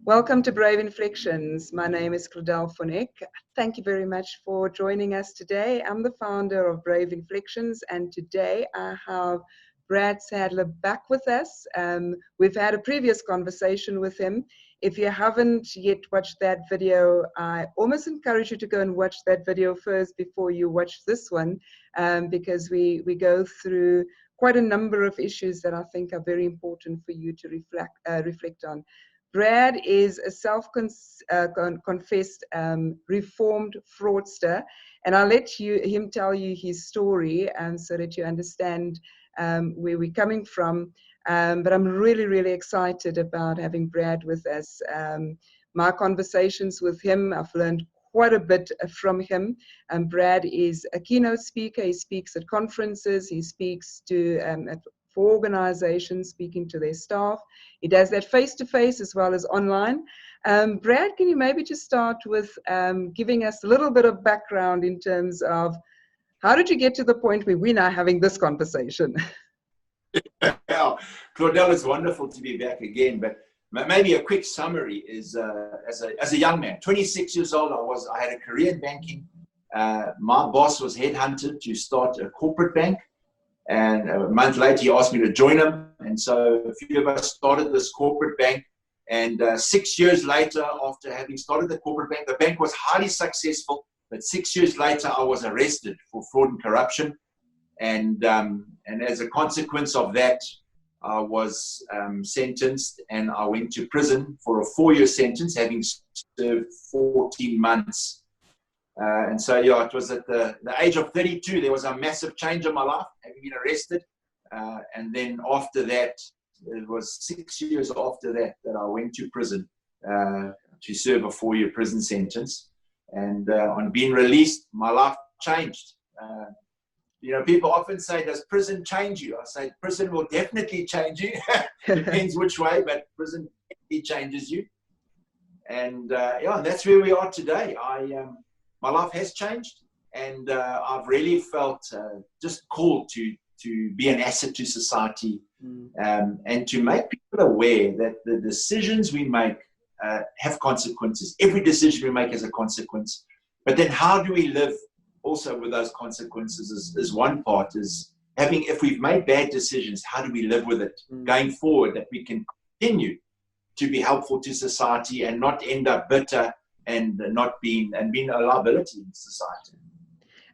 Welcome to Brave Inflections. My name is Claudel Fonek. Thank you very much for joining us today. I'm the founder of Brave Inflections, and today I have Brad Sadler back with us. We've had a previous conversation with him. If you haven't yet watched that video, I almost encourage you to go and watch that video first before you watch this one, because we go through quite a number of issues that I think are very important for you to reflect on. Brad is a self-confessed reformed fraudster, and I'll let him tell you his story so that you understand where we're coming from. But I'm really, really excited about having Brad with us. My conversations with him, I've learned quite a bit from him. Brad is a keynote speaker. He speaks at conferences. He speaks for organizations, speaking to their staff. He does that face-to-face as well as online. Brad, can you maybe just start with giving us a little bit of background in terms of how did you get to the point where we're now having this conversation? Well, Claudel, it's wonderful to be back again, but maybe a quick summary is as a young man, 26 years old, I had a career in banking. My boss was headhunted to start a corporate bank. And a month later, he asked me to join him. And so a few of us started this corporate bank. And 6 years later, after having started the corporate bank, the bank was highly successful. But 6 years later, I was arrested for fraud and corruption. And as a consequence of that, I was sentenced, and I went to prison for a 4-year sentence, having served 14 months. And so, yeah, it was at the age of 32, there was a massive change in my life, having been arrested. And then after that, it was 6 years after that I went to prison to serve a 4-year prison sentence. And on being released, my life changed. People often say, does prison change you? I say, prison will definitely change you. Depends which way, but prison definitely changes you. And that's where we are today. My life has changed, and I've really felt just called to be an asset to society, and to make people aware that the decisions we make have consequences. Every decision we make has a consequence. But then how do we live also with those consequences is one part, is if we've made bad decisions, how do we live with it going forward, that we can continue to be helpful to society and not end up bitter and being a liability in society.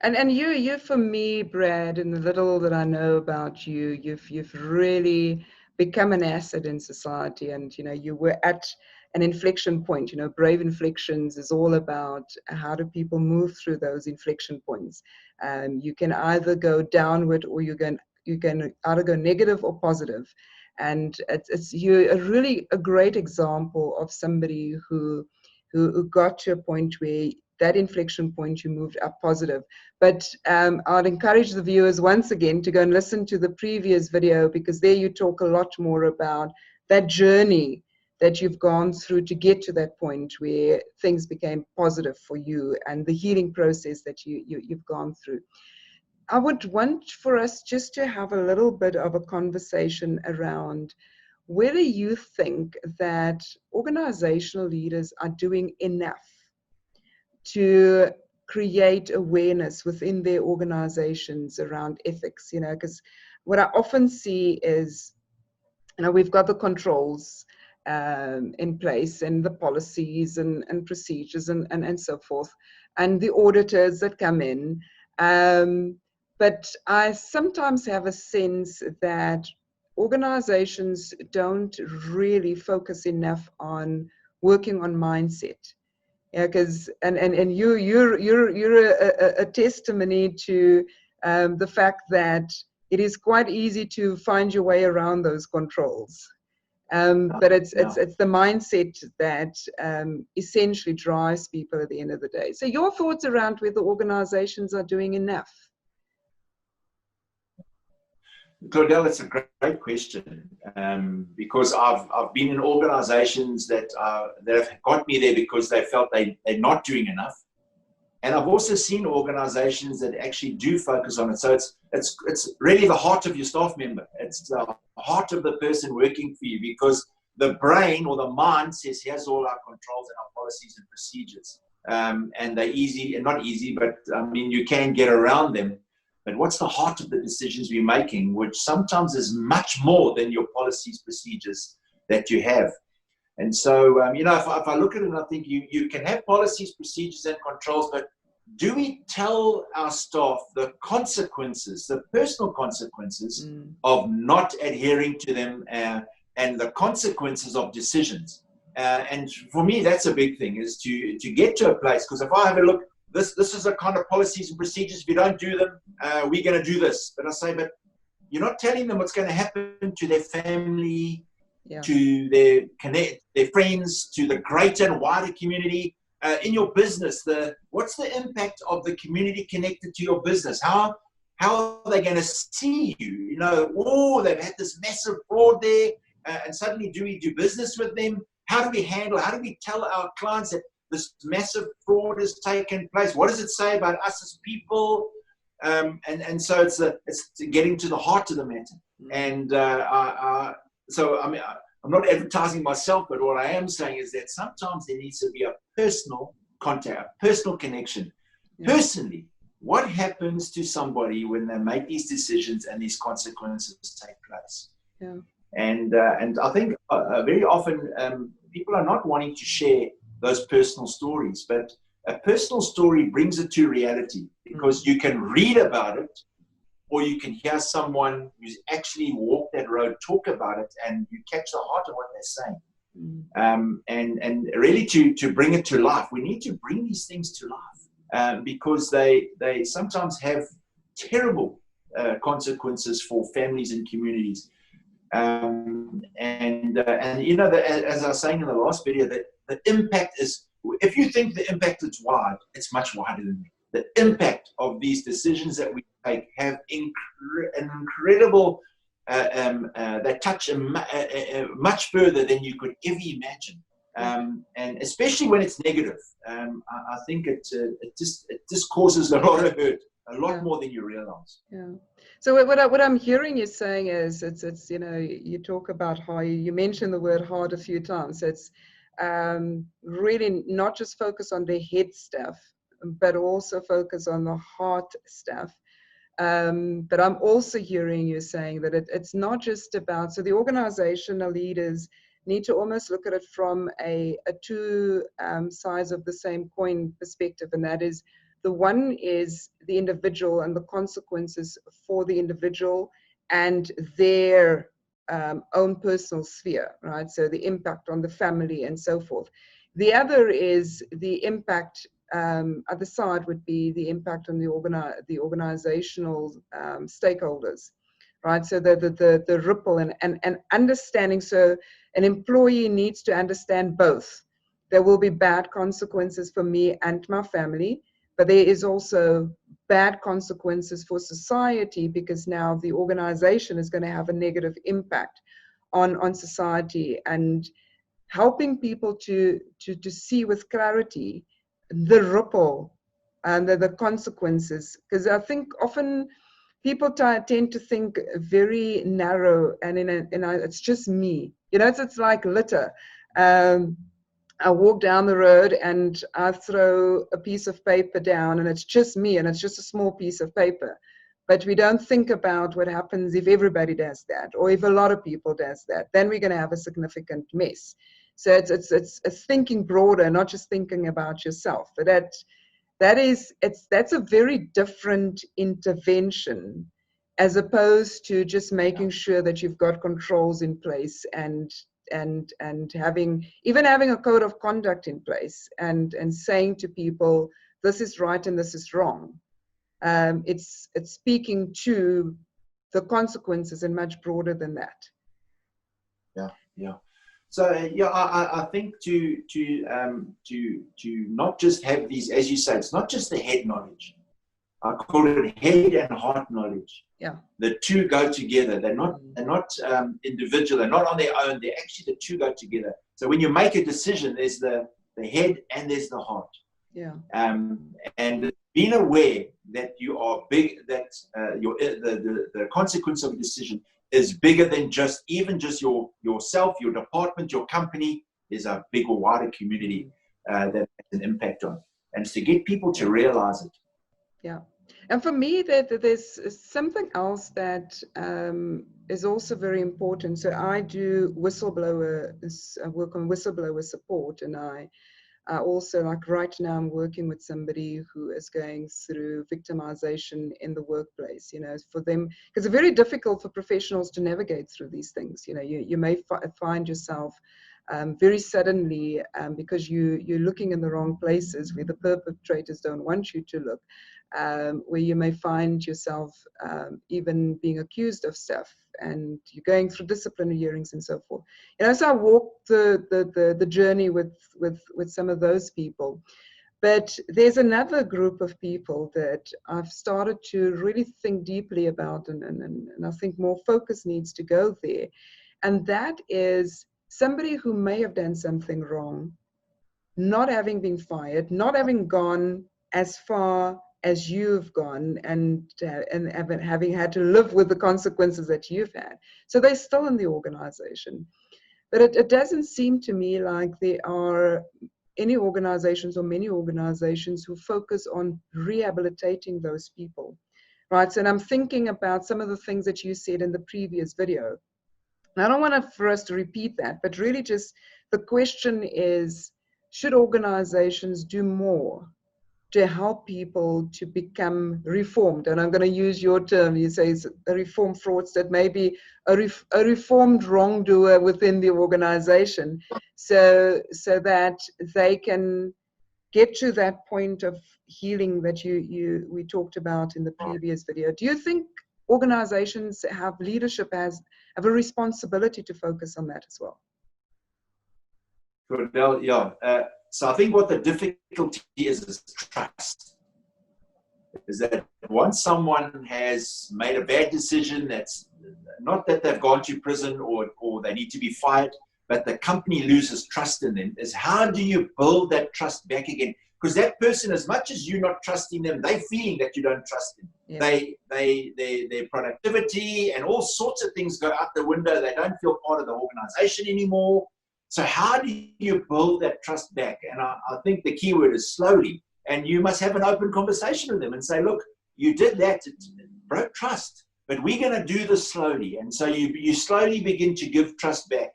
And you for me, Brad, and the little that I know about you, you've really become an asset in society. And you were at an inflection point. Brave Inflections is all about how do people move through those inflection points. You can either go downward, or you can either go negative or positive. And you're really a great example of somebody who got to a point where that inflection point you moved up positive. But I'd encourage the viewers once again to go and listen to the previous video, because there you talk a lot more about that journey that you've gone through to get to that point where things became positive for you, and the healing process that you've gone through. I would want for us just to have a little bit of a conversation around whether you think that organizational leaders are doing enough to create awareness within their organizations around ethics, because what I often see is, we've got the controls in place, and the policies and procedures and so forth, and the auditors that come in. But I sometimes have a sense that organizations don't really focus enough on working on mindset. Yeah, because you're a testimony to the fact that it is quite easy to find your way around those controls. But it's the mindset that essentially drives people at the end of the day. So your thoughts around whether organizations are doing enough? Claudel, it's a great question, because I've been in organizations that have got me there because they felt they're not doing enough. And I've also seen organizations that actually do focus on it. So it's really the heart of your staff member. It's the heart of the person working for you, because the brain or the mind says, here's all our controls and our policies and procedures. And they're easy, and not easy, but I mean, you can get around them. But what's the heart of the decisions we're making, which sometimes is much more than your policies, procedures that you have. And so, if I look at it, I think you can have policies, procedures, and controls, but do we tell our staff the consequences, the personal consequences of not adhering to them, and the consequences of decisions? And for me, that's a big thing, is to get to a place, because if I have a look, this is a kind of policies and procedures. If you don't do them, we're going to do this. But I say, but you're not telling them what's going to happen to their family, to their friends, to the greater and wider community. In your business, what's the impact of the community connected to your business? How are they going to see you? They've had this massive fraud there, and suddenly do we do business with them? How do we tell our clients that this massive fraud has taken place? What does it say about us as people? And so it's getting to the heart of the matter. And so I mean, I'm not advertising myself, but what I am saying is that sometimes there needs to be a personal contact, a personal connection. Personally, what happens to somebody when they make these decisions and these consequences take place? And I think very often people are not wanting to share those personal stories, but a personal story brings it to reality, because you can read about it, or you can hear someone who's actually walked that road talk about it, and you catch the heart of what they're saying. And really to bring it to life, we need to bring these things to life, because they sometimes have terrible consequences for families and communities. And as I was saying in the last video, that the impact is, if you think the impact is wide, it's much wider than that. The impact of these decisions that we take have an incredible, they touch much further than you could ever imagine. And especially when it's negative, I think it just causes a lot of hurt, a lot more than you realize. So what I'm hearing you saying is, it's you talk about how you mentioned the word hard a few times. It's really not just focus on the head stuff, but also focus on the heart stuff. But I'm also hearing you saying that it's not just about, so the organizational leaders need to almost look at it from a two sides of the same coin perspective, and that is, the one is the individual and the consequences for the individual and their own personal sphere, right? So the impact on the family and so forth. The other is the impact, other side would be the impact on the organizational stakeholders, right? So the ripple and understanding. So an employee needs to understand both. There will be bad consequences for me and my family, but there is also bad consequences for society, because now the organization is going to have a negative impact on society, and helping people to see with clarity the ripple and the consequences. Because I think often people tend to think very narrow, and it's just me. It's like litter. I walk down the road and I throw a piece of paper down, and it's just me, and it's just a small piece of paper. But we don't think about what happens if everybody does that, or if a lot of people does that. Then we're going to have a significant mess. So it's thinking broader, not just thinking about yourself. But that's a very different intervention, as opposed to just making sure that you've got controls in place and having a code of conduct in place, and saying to people, this is right and this is wrong. It's speaking to the consequences, and much broader than that. Yeah. So I think to not just have these, as you say, it's not just the head knowledge. I call it head and heart knowledge. The two go together. They're not individual. They're not on their own. They're actually, the two go together. So when you make a decision, there's the head and there's the heart. And being aware that you are big, that the consequence of a decision is bigger than just yourself, your department, your company. There's a bigger, wider community that has an impact on. And it's to get people to realize it. Yeah. And for me, there's something else that is also very important. So I do I work on whistleblower support, and I also, like right now, I'm working with somebody who is going through victimization in the workplace, for them, because it's very difficult for professionals to navigate through these things. You may find yourself very suddenly, because you're looking in the wrong places where the perpetrators don't want you to look, where you may find yourself even being accused of stuff, and you're going through disciplinary hearings and so forth. So I walk the journey with some of those people. But there's another group of people that I've started to really think deeply about, and I think more focus needs to go there. And that is somebody who may have done something wrong, not having been fired, not having gone as far as you've gone, and having had to live with the consequences that you've had. So they're still in the organization. But it doesn't seem to me like there are any organizations or many organizations who focus on rehabilitating those people, right? So, and I'm thinking about some of the things that you said in the previous video. And I don't want for us to repeat that, but really just the question is, should organizations do more to help people to become reformed? And I'm going to use your term. You say it's a reformed fraudster, maybe a reformed wrongdoer within the organization, so that they can get to that point of healing that we talked about in the previous video. Do you think organizations have a responsibility to focus on that as well? Claudel, yeah. So I think what the difficulty is trust. Is that once someone has made a bad decision, that's not that they've gone to prison or they need to be fired, but the company loses trust in them, is how do you build that trust back again? Because that person, as much as you're not trusting them, they're feeling that you don't trust them. Yeah. Their productivity and all sorts of things go out the window. They don't feel part of the organization anymore. So how do you build that trust back? And I think the key word is slowly. And you must have an open conversation with them and say, look, you did that, it broke trust, but we're going to do this slowly. And so you slowly begin to give trust back.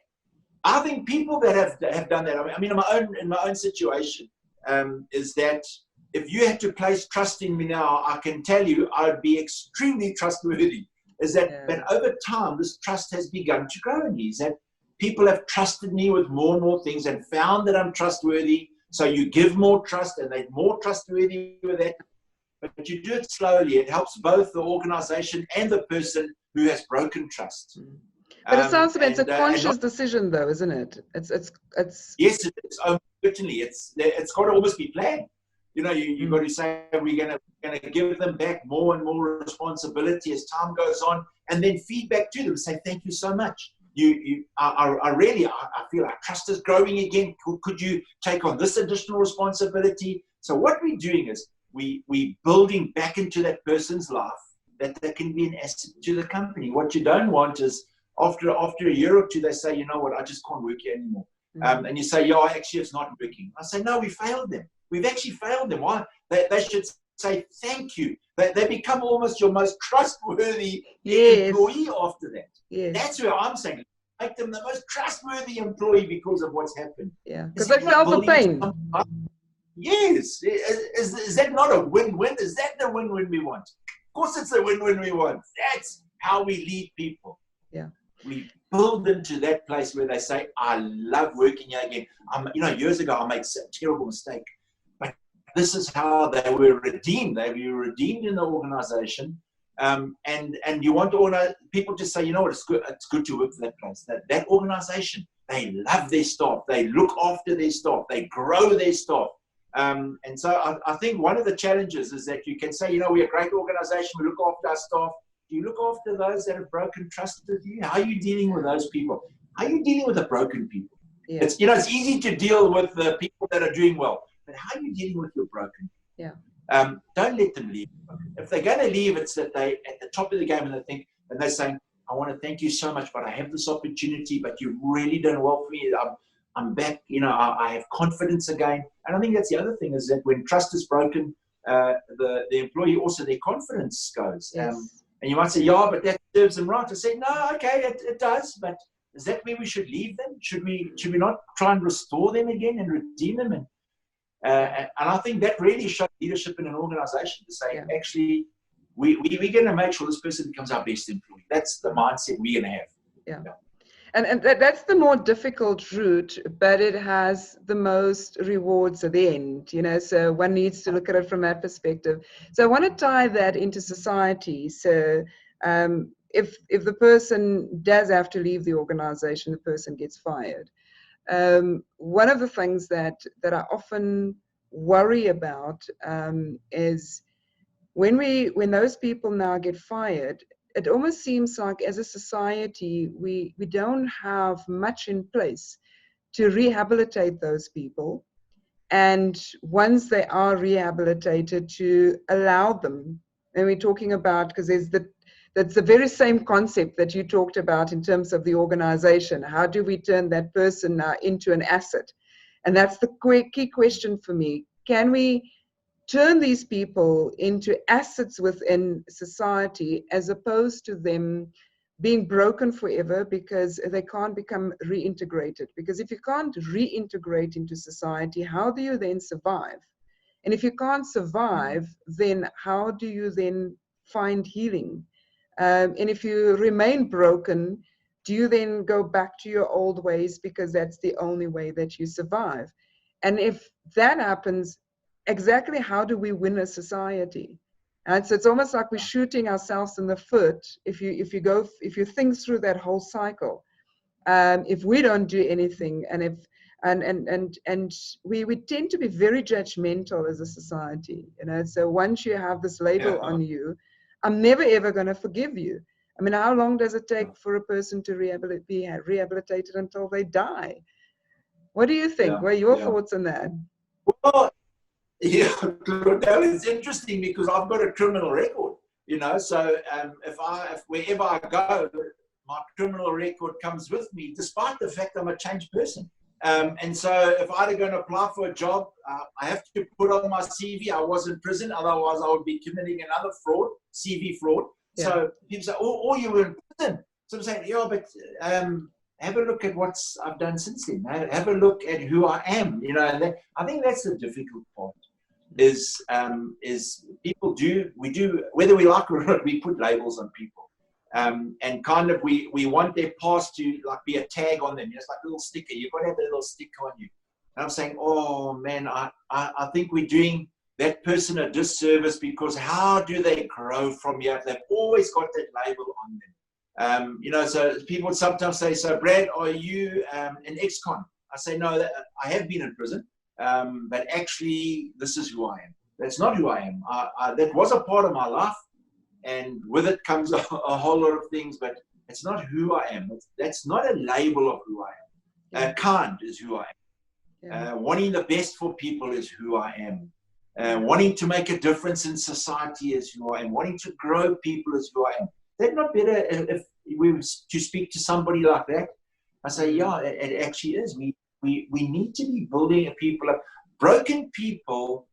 I think people that have done that, I mean, in my own situation, is that if you had to place trust in me now, I can tell you I would be extremely trustworthy. Is that, but over time, this trust has begun to grow in me. Is that people have trusted me with more and more things and found that I'm trustworthy. So you give more trust and they're more trustworthy with that. But you do it slowly. It helps both the organization and the person who has broken trust. But it sounds like it's a conscious decision, though, isn't it? It's yes, it is. Certainly, it's got to almost be planned. You've got to say we're going to give them back more and more responsibility as time goes on, and then feedback to them. Say thank you so much. I feel our trust is growing again. Could you take on this additional responsibility? So what we're doing is we building back into that person's life that they can be an asset to the company. What you don't want is after a year or two, they say, you know what, I just can't work here anymore. And you say, yeah, actually, it's not working. I say, no, we failed them. We've actually failed them. Why? They should say thank you. They become almost your most trustworthy employee after that. Yes. That's where I'm saying, make them the most trustworthy employee because of what's happened. Yeah, because they felt the pain. Yes. Is that not a win-win? Is that the win-win we want? Of course it's a win-win we want. That's how we lead people. Yeah. We build them to that place where they say, I love working here again. Years ago, I made a terrible mistake. But this is how they were redeemed. They were redeemed in the organization. And you want people to say, you know what, it's good to work for that place. That organization, they love their staff. They look after their staff. They grow their staff. And so I think one of the challenges is that you can say, we're a great organization. We look after our staff. Do you look after those that have broken trust with you? How are you dealing with those people? How are you dealing with the broken people? Yeah. It's easy to deal with the people that are doing well, but how are you dealing with your broken people? Yeah. Don't let them leave. If they're going to leave, it's that they at the top of the game and they're saying, I want to thank you so much, but I have this opportunity, but you've really done well for me. I'm back, I have confidence again. And I think that's the other thing, is that when trust is broken, the employee also, their confidence goes. Yes. And you might say, yeah, but that serves them right. I say, no, okay, it does, but is that where we should leave them? Should we not try and restore them again and redeem them? And I think that really shows leadership in an organization, to say, actually, we're going to make sure this person becomes our best employee. That's the mindset we're going to have. Yeah. And that's the more difficult route, but it has the most rewards at the end, so one needs to look at it from that perspective. So I want to tie that into society. So if the person does have to leave the organization, the person gets fired. One of the things that I often worry about is when those people now get fired, it almost seems like as a society, we don't have much in place to rehabilitate those people. And once they are rehabilitated, to allow them, and we're talking about, because that's the very same concept that you talked about in terms of the organization. How do we turn that person now into an asset? And that's the key question for me. Can we turn these people into assets within society, as opposed to them being broken forever because they can't become reintegrated? Because if you can't reintegrate into society, how do you then survive? And if you can't survive, then how do you then find healing? And if you remain broken, do you then go back to your old ways because that's the only way that you survive? And if that happens, exactly how do we win a society? And so it's almost like we're shooting ourselves in the foot if you think through that whole cycle. If we don't do anything, and we tend to be very judgmental as a society, so once you have this label on you, I'm never ever going to forgive you. I mean, how long does it take for a person to be rehabilitated? Until they die. What do you think? What are your thoughts on that? Well, yeah, Claudel, it's interesting because I've got a criminal record, so if wherever I go, my criminal record comes with me, despite the fact I'm a changed person. And so if I were going to apply for a job, I have to put on my CV, I was in prison, otherwise I would be committing another fraud, CV fraud. Yeah. So people say, oh, you were in prison. So I'm saying, yeah, but have a look at what I've done since then. Have a look at who I am. And I think that's the difficult part. Is people we do, whether we like it or not, we put labels on people. And kind of we want their past to like be a tag on them. It's like a little sticker. You've got to have a little sticker on you. And I'm saying, oh man, I think we're doing that person a disservice, because how do they grow from here? They've always got that label on them. So people sometimes say, so Brad, are you an ex-con? I say, no, I have been in prison, but actually this is who I am. That's not who I am. That was a part of my life. And with it comes a whole lot of things, but it's not who I am. That's not a label of who I am. Kind is who I am. Wanting the best for people is who I am. Wanting to make a difference in society is who I am. Wanting to grow people is who I am. That's not better if we were to speak to somebody like that. I say, yeah, it actually is. We need to be building people up. Broken people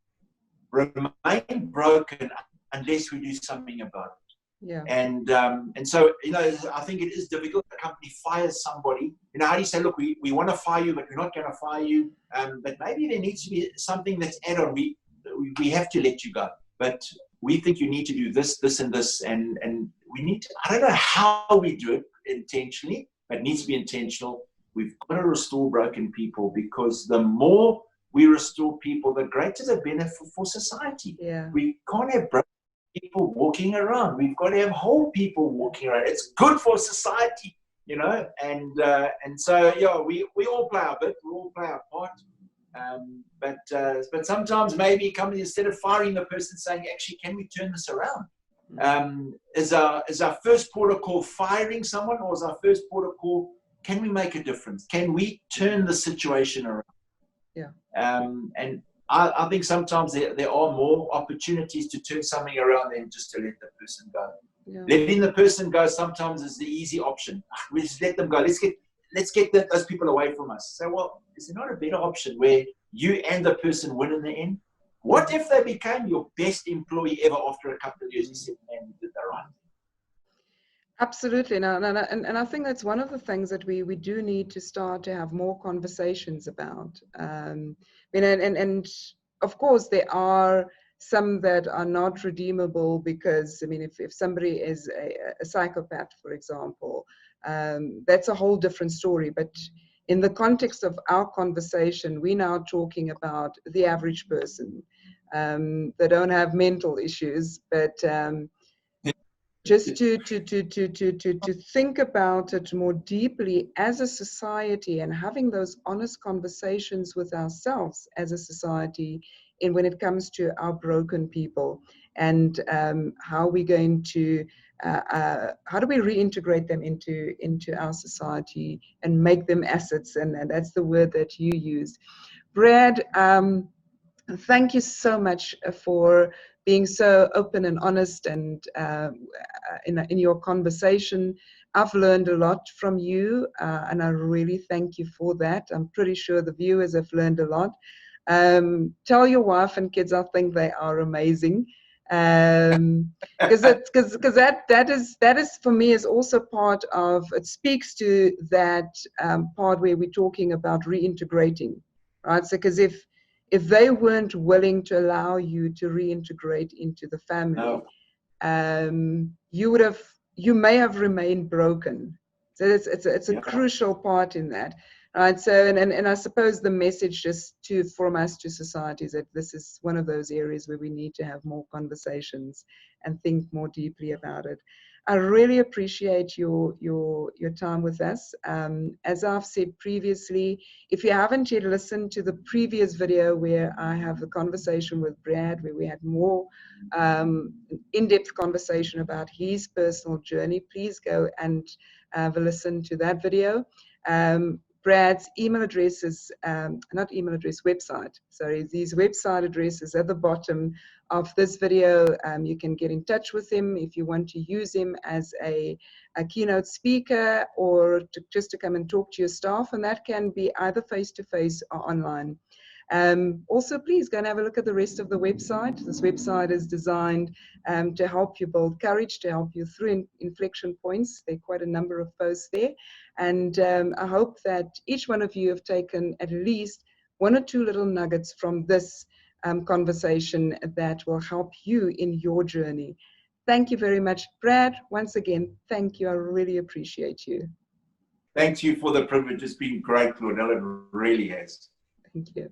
remain broken unless we do something about it. Yeah. And so, I think it is difficult. A company fires somebody. How do you say, look, we want to fire you, but we're not going to fire you. But maybe there needs to be something that's add-on. We have to let you go. But we think you need to do this, this, and this. And we need to, I don't know how we do it intentionally, but it needs to be intentional. We've got to restore broken people, because the more we restore people, the greater the benefit for society. Yeah. We can't have broken people walking around. We've got to have whole people walking around. It's good for society, and so we all play our bit, we all play our part. But sometimes maybe companies, instead of firing the person, saying, actually, can we turn this around? Is our first port of call firing someone, or is our first port of call, can we make a difference? Can we turn the situation around? Yeah. And I think sometimes there are more opportunities to turn something around than just to let the person go. Yeah. Letting the person go sometimes is the easy option. We just let them go. Let's get those people away from us. So, well, is there not a better option where you and the person win in the end? What if they became your best employee ever after a couple of years? You said, man, you did the right thing. Absolutely. And I think that's one of the things that we do need to start to have more conversations about. And of course, there are some that are not redeemable because, I mean, if somebody is a psychopath, for example, that's a whole different story. But in the context of our conversation, we're now talking about the average person. They don't have mental issues, but just to think about it more deeply as a society and having those honest conversations with ourselves as a society in when it comes to our broken people and how we're going to how do we reintegrate them into our society and make them assets, and that's the word that you used, Brad. Thank you so much for being so open and honest and in your conversation. I've learned a lot from you, and I really thank you for that. I'm pretty sure the viewers have learned a lot. Tell your wife and kids I think they are amazing. Because that is for me is also part of it, speaks to that part where we're talking about reintegrating, right? So because if they weren't willing to allow you to reintegrate into the family, you may have remained broken. So it's a crucial part in that, right? So and I suppose the message just from us to society is that this is one of those areas where we need to have more conversations and think more deeply about it. I really appreciate your time with us. As I've said previously, if you haven't yet listened to the previous video where I have the conversation with Brad, where we had more in-depth conversation about his personal journey, please go and have a listen to that video. Brad's email address is, not email address, website. Sorry, these website addresses at the bottom of this video. You can get in touch with him if you want to use him as a keynote speaker or just to come and talk to your staff, and that can be either face-to-face or online. Also, please go and have a look at the rest of the website. This website is designed to help you build courage, to help you through inflection points. There are quite a number of posts there. And I hope that each one of you have taken at least one or two little nuggets from this conversation that will help you in your journey. Thank you very much, Brad. Once again, thank you. I really appreciate you. Thank you for the privilege. It's been great, Claudel. It really has. Thank you.